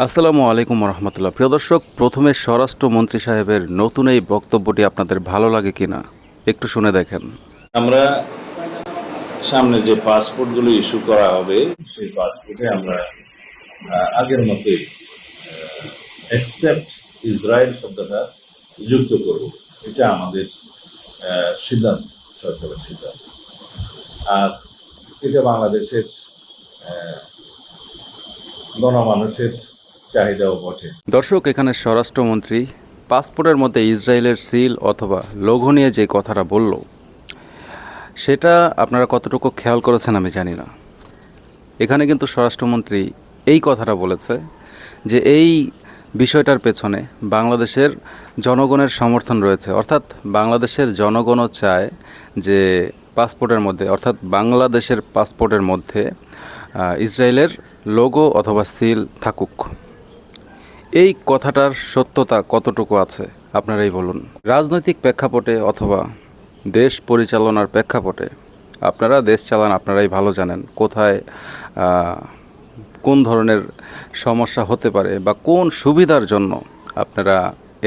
আসসালামু আলাইকুম রহমতুল্লাহ। প্রিয় দর্শক, প্রথমে স্বরাষ্ট্রমন্ত্রী সাহেবের নতুন এই বক্তব্যটি আপনাদের ভালো লাগে কিনা একটু শুনে দেখেন। আমরা সামনে যে পাসপোর্টগুলো ইস্যু করা হবে সেই পাসপোর্টে আমরা আগের মতোই অ্যাকসেপ্ট ইসরায়েল শব্দটা যুক্ত করব। এটা আমাদের সিদ্ধান্ত, সরকারের সিদ্ধান্ত। আর এটা বাংলাদেশের গণমানুষের চাহিদাও বটে। দর্শক, এখানে স্বরাষ্ট্রমন্ত্রী পাসপোর্টের মধ্যে ইসরায়েলের সিল অথবা লোগো নিয়ে যে কথাটা বলল, সেটা আপনারা কতটুকু খেয়াল করেছেন আমি জানি না। এখানে কিন্তু স্বরাষ্ট্রমন্ত্রী এই কথাটা বলেছে যে এই বিষয়টার পেছনে বাংলাদেশের জনগণের সমর্থন রয়েছে, অর্থাৎ বাংলাদেশের জনগণও চায় যে পাসপোর্টের মধ্যে, অর্থাৎ বাংলাদেশের পাসপোর্টের মধ্যে ইসরায়েলের লোগো অথবা সিল থাকুক। এই কথাটার সত্যতা কতটুকু আছে আপনারাই বলুন। রাজনৈতিক প্রেক্ষাপটে অথবা দেশ পরিচালনার প্রেক্ষাপটে আপনারা দেশ চালান, আপনারাই ভালো জানেন কোথায় কোন ধরনের সমস্যা হতে পারে বা কোন সুবিধার জন্য আপনারা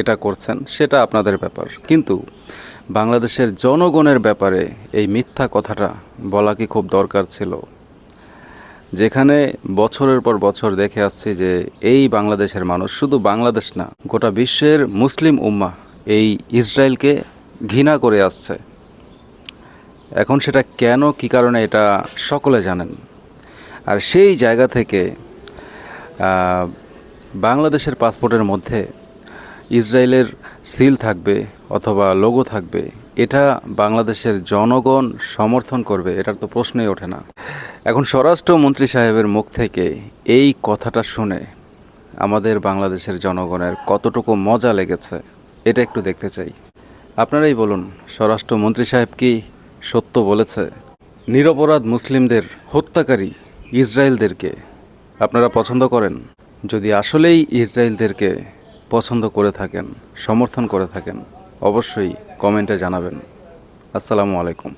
এটা করছেন, সেটা আপনাদের ব্যাপার। কিন্তু বাংলাদেশের জনগণের ব্যাপারে এই মিথ্যা কথাটা বলা কি খুব দরকার ছিল? যেখানে বছরের পর বছর দেখে আসছি যে এই বাংলাদেশের মানুষ, শুধু বাংলাদেশ না, গোটা বিশ্বের মুসলিম উম্মাহ এই ইসরায়েলকে ঘৃণা করে আসছে। এখন সেটা কেন, কী কারণে, এটা সকলে জানেন। আর সেই জায়গা থেকে বাংলাদেশের পাসপোর্টের মধ্যে ইসরায়েলের সিল থাকবে অথবা লোগো থাকবে, এটা বাংলাদেশের জনগণ সমর্থন করবে, এটার তো প্রশ্নই ওঠে না। এখন স্বরাষ্ট্রমন্ত্রী সাহেবের মুখ থেকে এই কথাটা শুনে আমাদের বাংলাদেশের জনগণের কতটুকু মজা লেগেছে এটা একটু দেখতে চাই। আপনারাই বলুন, স্বরাষ্ট্রমন্ত্রী সাহেব কি সত্য বলেছে? নিরপরাধ মুসলিমদের হত্যাকারী ইসরায়েলদেরকে আপনারা পছন্দ করেন? যদি আসলেই ইসরায়েলদেরকে পছন্দ করে থাকেন, সমর্থন করে থাকেন, অবশ্যই কমেন্টে জানাবেন। আসসালামু আলাইকুম।